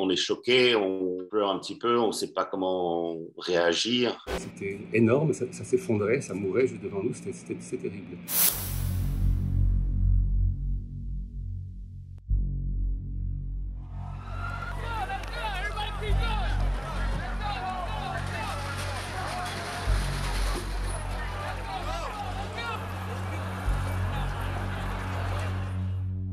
On est choqué, on pleure un petit peu, on ne sait pas comment réagir. C'était énorme, ça s'effondrait, ça mourait juste devant nous, c'était terrible.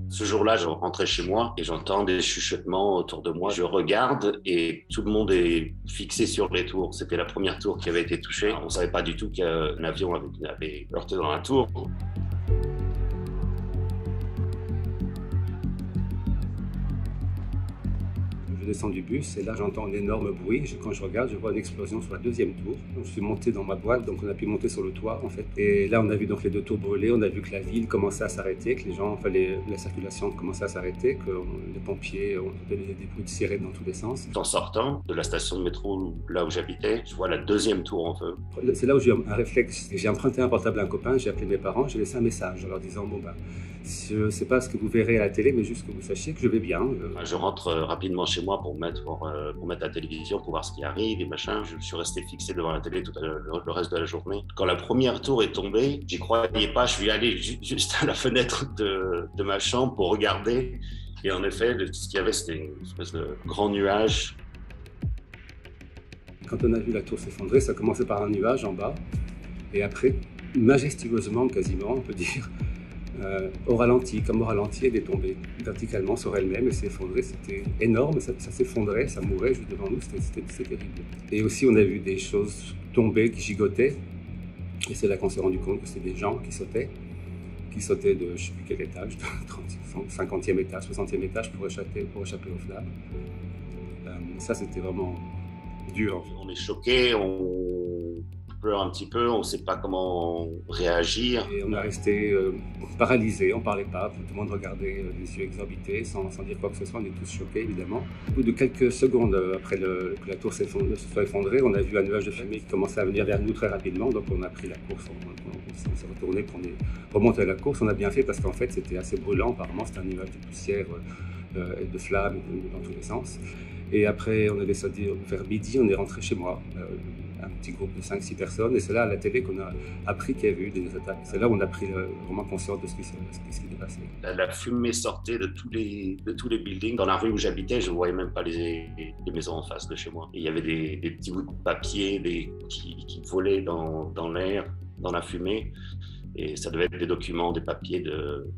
Ce jour-là, je rentrais chez moi et j'entends des chuchotements autour de moi. Je regarde et tout le monde est fixé sur les tours. C'était la première tour qui avait été touchée. On ne savait pas du tout qu'un avion avait heurté dans la tour. Je descends du bus et là j'entends un énorme bruit. Quand je regarde, je vois une explosion sur la deuxième tour. Donc, je suis monté dans ma boîte, donc on a pu monter sur le toit en fait. Et là on a vu donc les deux tours brûler, on a vu que la ville commençait à s'arrêter, que les gens, enfin la circulation commençait à s'arrêter, que les pompiers ont des bruits de sirène dans tous les sens. En sortant de la station de métro là où j'habitais, je vois la deuxième tour en feu. C'est là où j'ai eu un réflexe. J'ai emprunté un portable à un copain, j'ai appelé mes parents, j'ai laissé un message en leur disant bon ben, je ne sais pas ce que vous verrez à la télé, mais juste que vous sachiez que je vais bien. Je rentre rapidement chez moi pour mettre la télévision, pour voir ce qui arrive et machin. Je suis resté fixé devant la télé tout le reste de la journée. Quand la première tour est tombée, j'y croyais pas. Je suis allé juste à la fenêtre de ma chambre pour regarder. Et en effet, ce qu'il y avait, c'était une espèce de grand nuage. Quand on a vu la tour s'effondrer, ça commençait par un nuage en bas. Et après, majestueusement quasiment, on peut dire, au ralenti, elle est tombée verticalement sur elle-même et s'est effondrée. C'était énorme, ça s'effondrait, ça mourait juste devant nous, c'était terrible. Et aussi, on a vu des choses tomber, qui gigotaient. Et c'est là qu'on s'est rendu compte que c'était des gens qui sautaient de je ne sais plus quel étage, 50e étage, 60e étage pour échapper aux flammes. Ça, c'était vraiment dur. On est choqué, on pleure un petit peu, on ne sait pas comment réagir. Et on est resté paralysé, on ne parlait pas, tout le monde regardait les yeux exorbités, sans dire quoi que ce soit, on est tous choqués évidemment. Au bout de quelques secondes après que la tour se soit effondrée, on a vu un nuage de fumée qui commençait à venir vers nous très rapidement, donc on a pris la course, on s'est retourné pour remonter à la course. On a bien fait parce qu'en fait c'était assez brûlant, apparemment c'était un nuage de poussière et de flammes dans tous les sens. Et après on est descendu vers midi, on est rentré chez moi. Un petit groupe de 5-6 personnes, et c'est là à la télé qu'on a appris qu'il y avait eu des attaques. C'est là où on a pris vraiment conscience de ce qui s'était passé. La fumée sortait de tous les buildings. Dans la rue où j'habitais, je ne voyais même pas les maisons en face de chez moi. Et il y avait des petits bouts de papier qui volaient dans l'air, dans la fumée. Et ça devait être des documents, des papiers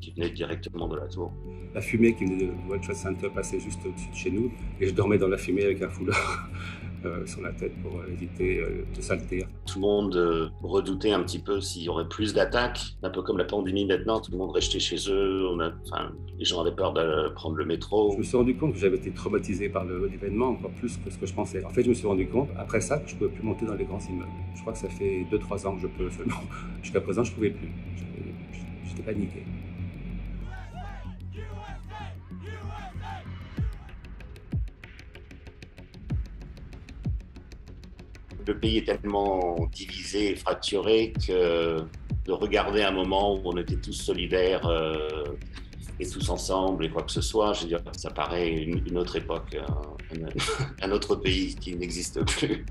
qui venaient directement de la tour. La fumée qui venait du World Trade Center passait juste au-dessus de chez nous, et je dormais dans la fumée avec un foulard sur la tête pour éviter de saleter. Tout le monde redoutait un petit peu s'il y aurait plus d'attaques, un peu comme la pandémie maintenant, tout le monde restait chez eux, les gens avaient peur de prendre le métro. Je me suis rendu compte que j'avais été traumatisé par l'événement, encore plus que ce que je pensais. En fait, je me suis rendu compte, après ça, que je ne pouvais plus monter dans les grands immeubles. Je crois que ça fait 2-3 ans que je peux seulement. Jusqu'à présent, je ne pouvais plus. J'étais paniqué. Le pays est tellement divisé et fracturé que de regarder un moment où on était tous solidaires et tous ensemble et quoi que ce soit, je veux dire, ça paraît une autre époque, un autre pays qui n'existe plus.